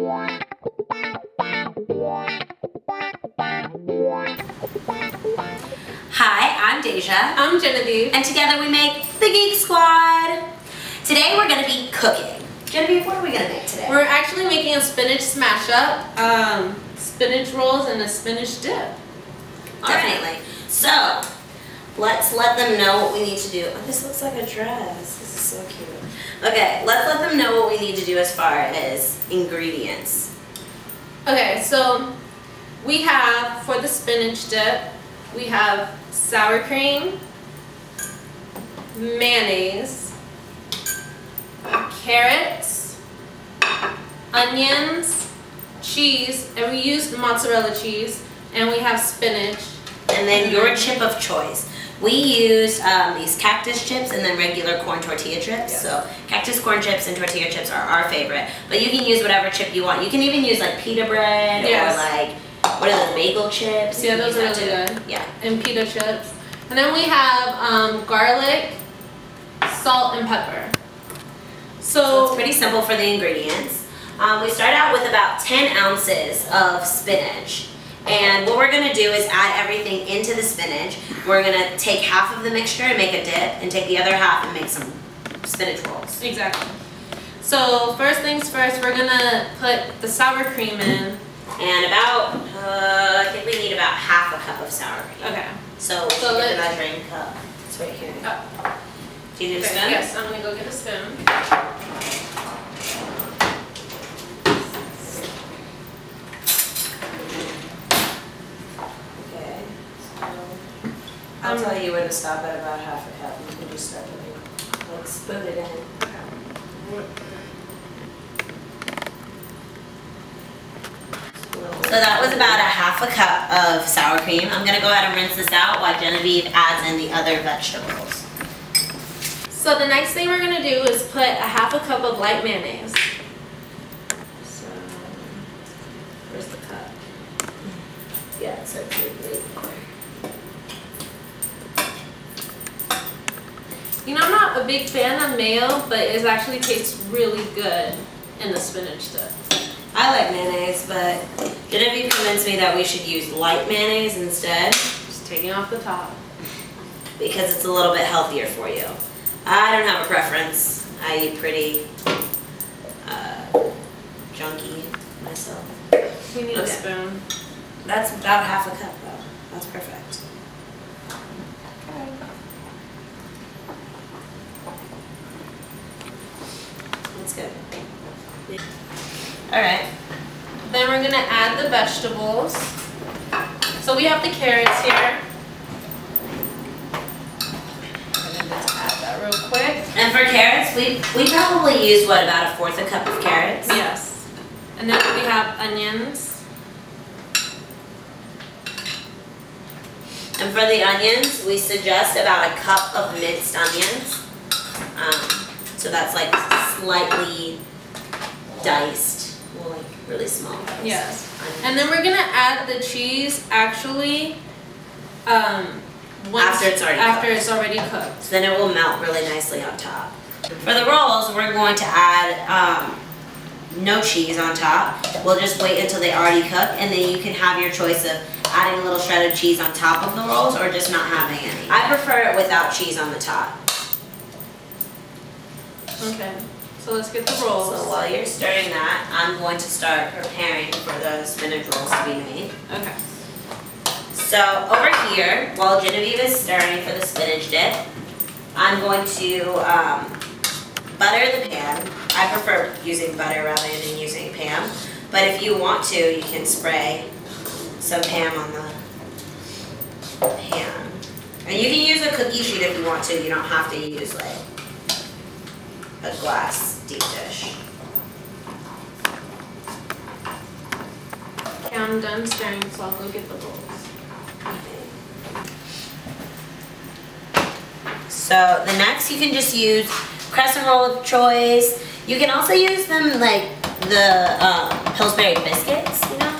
Hi, I'm Deja. I'm Genevieve. And together we make the Geek Squad. Today we're going to be cooking. Genevieve, what are we going to make today? We're actually making a spinach smash up, spinach rolls and a spinach dip. Definitely. Right. So, let's let them know what we need to do. Oh, this looks like a dress. This is so cute. Okay, let's let them know what we need to do as far as ingredients. Okay, so we have, for the spinach dip, we have sour cream, mayonnaise, carrots, onions, cheese, and we used mozzarella cheese, and we have spinach. And then your chip of choice. We use these cactus chips and then regular corn tortilla chips. Yes. So cactus corn chips and tortilla chips are our favorite. But you can use whatever chip you want. You can even use like pita bread, yes, or like, what are those, bagel chips? Yeah, those are really good. Yeah. And pita chips. And then we have garlic, salt, and pepper. So it's pretty simple for the ingredients. We start out with about 10 ounces of spinach. And what we're going to do is add everything into the spinach. We're going to take half of the mixture and make a dip, and take the other half and make some spinach rolls. Exactly. So first things first, we're going to put the sour cream in. And about, I think we need about half a cup of sour cream. Okay. So get the measuring cup. It's right here. Oh. Do you need a spoon? Yes, I'm going to go get a spoon. I'll tell you when to stop at about half a cup. You can just start putting, like, spoon it in. So that was about a half a cup of sour cream. I'm going to go ahead and rinse this out while Genevieve adds in the other vegetables. So the next thing we're going to do is put a half a cup of light mayonnaise. So, where's the cup? Yeah, it's like right. You know, I'm not a big fan of mayo, but it actually tastes really good in the spinach dip. I like mayonnaise, but Genevieve convinced me that we should use light mayonnaise instead. Just taking off the top. Because it's a little bit healthier for you. I don't have a preference. I eat pretty junky myself. We need a spoon. That's about half a cup though. That's perfect. That's good. Alright. Then we're going to add the vegetables. So we have the carrots here. I'm going to add that real quick. And for carrots, we probably use, what, about a fourth a cup of carrots? Yes. And then we have onions. And for the onions, we suggest about a cup of minced onions. So that's like slightly diced, well, like really small. Yes. Onions. And then we're gonna add the cheese actually after it's already cooked. So then it will melt really nicely on top. For the rolls, we're going to add no cheese on top. We'll just wait until they already cook, and then you can have your choice of adding a little shredded cheese on top of the rolls or just not having any. I prefer it without cheese on the top. Okay, so let's get the rolls. So while you're stirring that, I'm going to start preparing for the spinach rolls to be made. Okay. So over here, while Genevieve is stirring for the spinach dip, I'm going to butter the pan. I prefer using butter rather than using Pam, but if you want to, you can spray some Pam on the pan. And you can use a cookie sheet if you want to. You don't have to use like a glass deep dish. Okay, I'm done stirring, so I'll go get the rolls. So the next, you can just use crescent roll of choice. You can also use them like the Pillsbury biscuits, you know?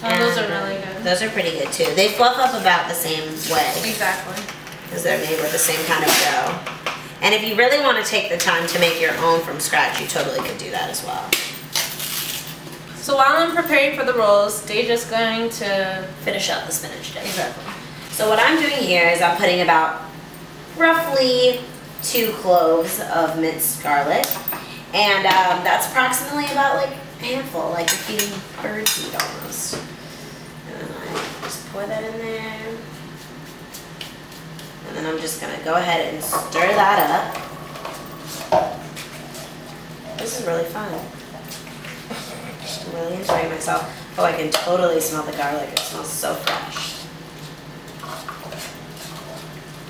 Oh, those are really good. Those are pretty good too. They fluff up about the same way. Exactly. Because they're made with the same kind of dough. And if you really want to take the time to make your own from scratch, you totally could do that as well. So while I'm preparing for the rolls, Deja's going to finish up the spinach dip. Exactly. So what I'm doing here is I'm putting about roughly 2 cloves of minced garlic, and that's approximately about like a handful, like you're feeding birds meat almost. And then I just pour that in there, and then I'm just gonna go ahead and stir that up. This is really fun. I'm really enjoying myself. Oh, I can totally smell the garlic. It smells so fresh.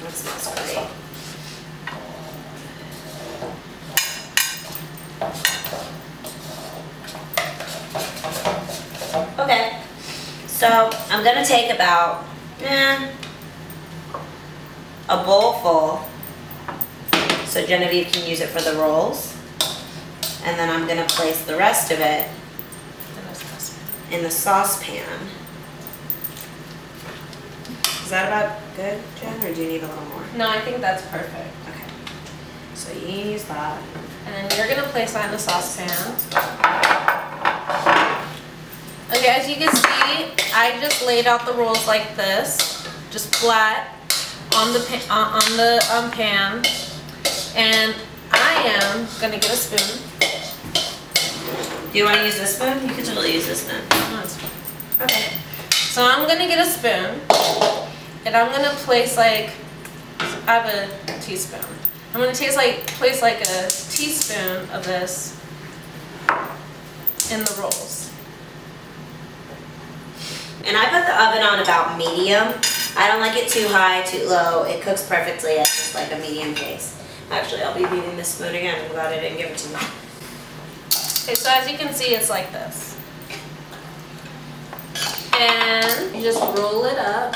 That smells great. Okay, so I'm gonna take about a bowl full, so Genevieve can use it for the rolls, and then I'm gonna place the rest of it in the saucepan. Is that about good, Jen, or do you need a little more? No, I think that's perfect. Okay, so you use that. And then you're gonna place that in the saucepan. Okay, as you can see, I just laid out the rolls like this, just flat on the pan, and I am gonna get a spoon. Do you want to use this spoon? You can totally use this spoon. Okay. So I'm gonna get a spoon, and I'm gonna place like, I have a teaspoon. I'm gonna place like a teaspoon of this in the rolls. And I put the oven on about medium. I don't like it too high, too low. It cooks perfectly at just like a medium pace. Actually, I'll be needing this spoon again. I'm glad I didn't give it to me. Okay, so as you can see, it's like this. And you just roll it up.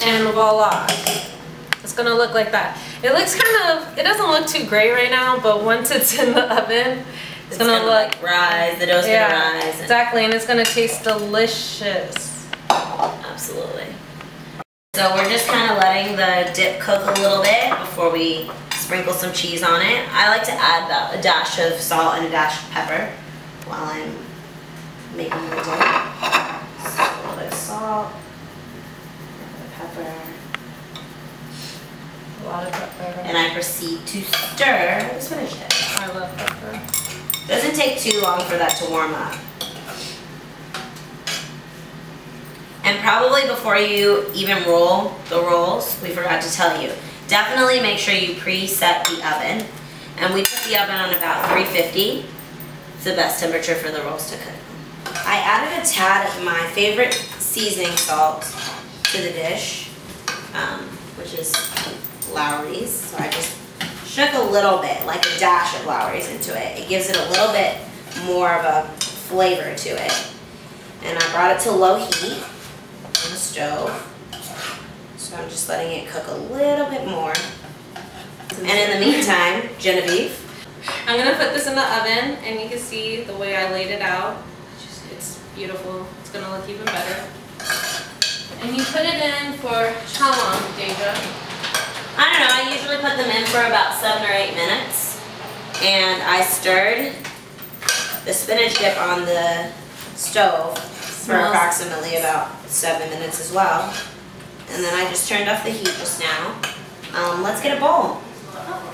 And voila. It's gonna look like that. It looks it doesn't look too great right now, but once it's in the oven, it's gonna look, like rise, the dough's gonna rise. Exactly, and it's gonna taste delicious. Absolutely. So we're just kind of letting the dip cook a little bit before we sprinkle some cheese on it. I like to add about a dash of salt and a dash of pepper while I'm making the dip. So a little bit of salt, a little bit of pepper. A lot of pepper. And I proceed to stir the spinach dip. I love pepper. Doesn't take too long for that to warm up. And probably before you even roll the rolls, we forgot to tell you, definitely make sure you preset the oven. And we put the oven on about 350. It's the best temperature for the rolls to cook. I added a tad of my favorite seasoning salt to the dish, which is Lowry's. So I just shook a little bit, like a dash of Lowry's into it. It gives it a little bit more of a flavor to it. And I brought it to low heat on the stove. So I'm just letting it cook a little bit more. And in the meantime, Genevieve. I'm gonna put this in the oven, and you can see the way I laid it out. It's beautiful. It's gonna look even better. And you put it in for how long, Deja? I don't know, I usually put them in for about 7 or 8 minutes. And I stirred the spinach dip on the stove for approximately about 7 minutes as well. And then I just turned off the heat just now. Let's get a bowl.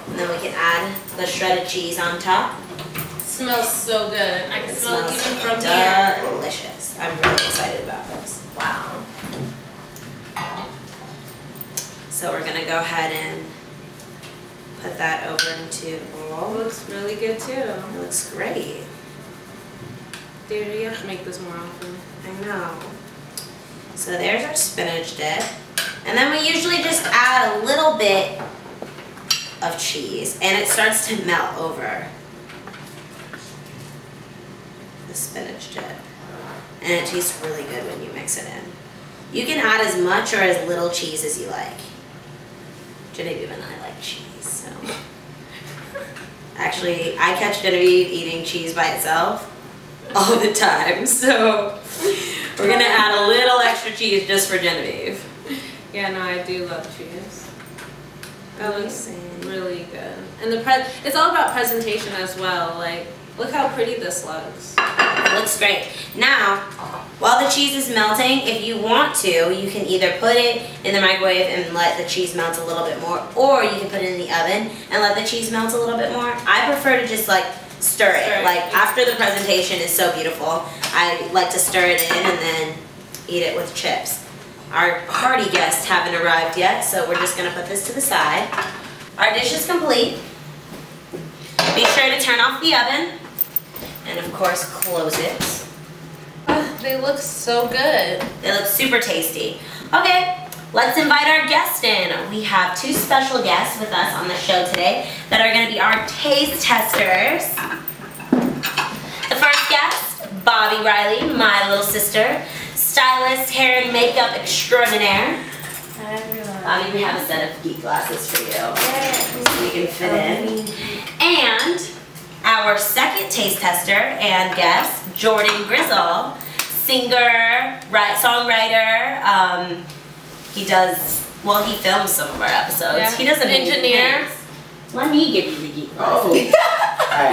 And then we can add the shredded cheese on top. It smells so good. I can smell it even from here. Delicious. I'm really excited about this. Wow. So we're gonna go ahead and put that over into the bowl. It looks really good too. It looks great. Deja, you have to make this more often. I know. So there's our spinach dip. And then we usually just add a little bit of cheese, and it starts to melt over the spinach dip. And it tastes really good when you mix it in. You can add as much or as little cheese as you like. Genevieve and I like cheese, so. Actually, I catch Genevieve eating cheese by itself all the time, so we're gonna add a little extra cheese just for Genevieve. Yeah, no, I do love cheese. That looks really good. And it's all about presentation as well. Like, look how pretty this looks. It looks great. Now, while the cheese is melting, if you want to, you can either put it in the microwave and let the cheese melt a little bit more, or you can put it in the oven and let the cheese melt a little bit more. I prefer to just like stir it. Like after the presentation is so beautiful, I like to stir it in and then eat it with chips. Our party guests haven't arrived yet, so we're just gonna put this to the side. Our dish is complete. Be sure to turn off the oven and of course close it. They look so good. They look super tasty. Okay, let's invite our guests in. We have two special guests with us on the show today that are gonna be our taste testers. The first guest, Bobby Riley, my little sister, stylist, hair and makeup extraordinaire. Hi everyone. Bobby, we have a set of geek glasses for you, so you can fit in. And our second taste tester and guest, Jordan Grizzle, singer, songwriter. He films some of our episodes. Yeah. He does amazing engineer. things. Let me give you the geek glasses.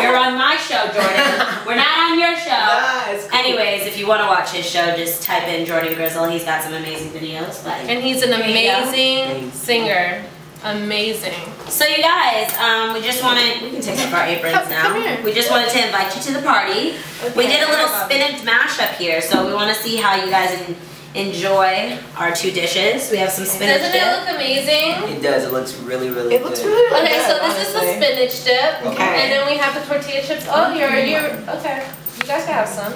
You're on my show, Jordan. We're not on your show. Nice, cool. Anyways, if you want to watch his show, just type in Jordan Grizzle. He's got some amazing videos. And he's an amazing singer. Amazing. So you guys, we can take off our aprons now. Come here. We just wanted to invite you to the party. Okay, We did a little spinach mashup here, so we want to see how you guys enjoy our two dishes. We have some spinach Doesn't dip. it look amazing? It does. It looks really, really good. It looks really, really Okay, good, so this is the honestly. spinach dip. Okay. And then we have the tortilla chips. Oh, you're okay. You guys can have some.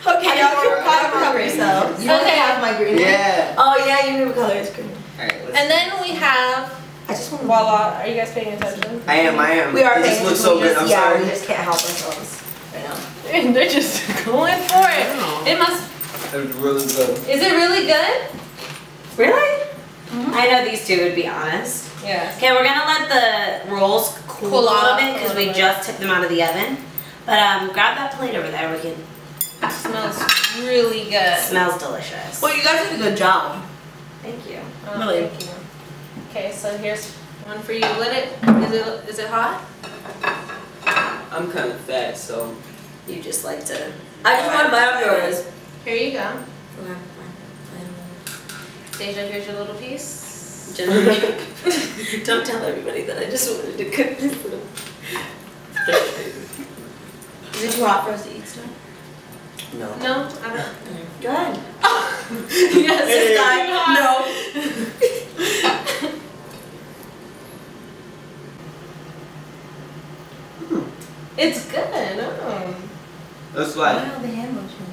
Okay, y'all can cover yourselves. You want to Okay. have my green one? Yeah. Oh yeah, your favorite color is green. Alright, let's And then we have I just want to. voila. Are you guys paying attention? I am. We are. It just looks so good. I'm we sorry. just can't help ourselves right now. And they're just going for it. It must. It was really good. Is it really good? Really? I know these two would be honest. Yeah. Okay, we're gonna let the rolls cool a little off bit because we just took them out of the oven. But grab that plate over there. We can. It smells really good. Smells delicious. Well, you guys did a good job. Thank you. Oh, Really? thank you. Okay, so here's one for you. Is it hot? I'm kind of fat, so. You just like to. I just want to bite off yours. Here you go. Deja, here's your little piece. Don't tell everybody that I just wanted to cook this little. Is it too hot for us to eat stuff? No. No, I don't. Go ahead. Yes, Hey. No. It's good. Oh. That's like. Wow, the hand motion.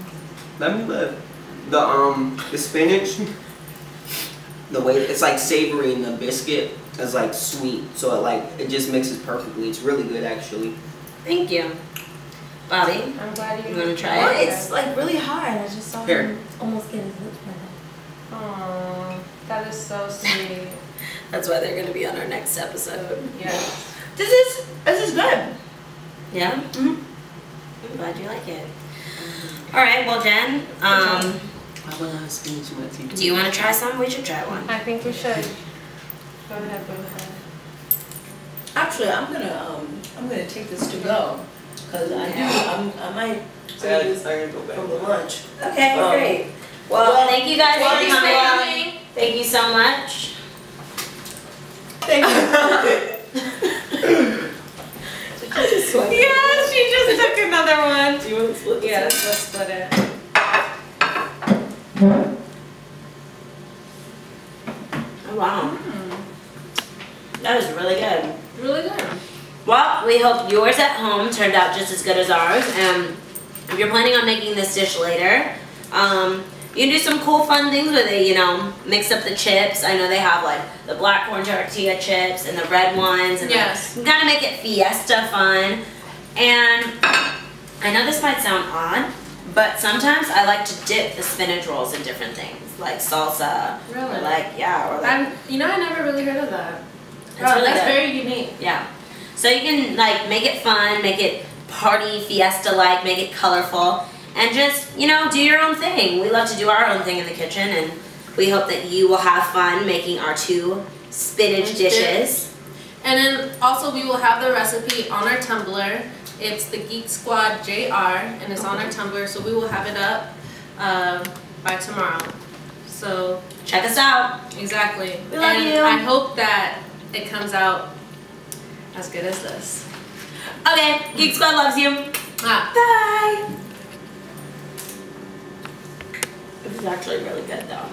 Let me live. The spinach. The way it's like savory and the biscuit is like sweet, so it just mixes perfectly. It's really good actually. Thank you. Bobby, I'm glad you wanna try Well, it? it's like really hard. I just saw Here. him almost get his lips burnt. Aww, that is so sweet. That's why they're gonna be on our next episode. Yes. This is good. Yeah? Mhm. I'm glad you like it. Alright, well Jen, I will have spinach in my teeth. do you wanna try some? We should try one. I think we should. Go ahead, go ahead. Actually, I'm gonna take this to go because I might I gotta go back. from the lunch. Okay, Um, great. Well, thank you guys Thank for you, coming. family. Thank you so much. Thank you. Yeah, she just took another one. Do you want to split this? Yes, let's split it. Oh wow. That was really good. Really good. Well, we hope yours at home turned out just as good as ours. And if you're planning on making this dish later, you can do some cool fun things with it, you know, mix up the chips. I know they have like the black corn tortilla chips and the red ones. And Yes. you gotta make it fiesta fun. And I know this might sound odd, but sometimes I like to dip the spinach rolls in different things, like salsa. Really? Or like, yeah, or like, I never really heard of that. it's Wow, really that's good. very unique. Yeah. So you can like make it fun, make it party fiesta-like, make it colorful, and just, you know, do your own thing. We love to do our own thing in the kitchen, and We hope that you will have fun making our 2 spinach dishes. And then also we will have the recipe on our Tumblr. It's the Geek Squad JR, and it's on our Tumblr, so we will have it up by tomorrow. So check us out. Exactly. We love and you. I hope that it comes out as good as this. Okay, Geek Squad loves you. Bye. This is actually really good though.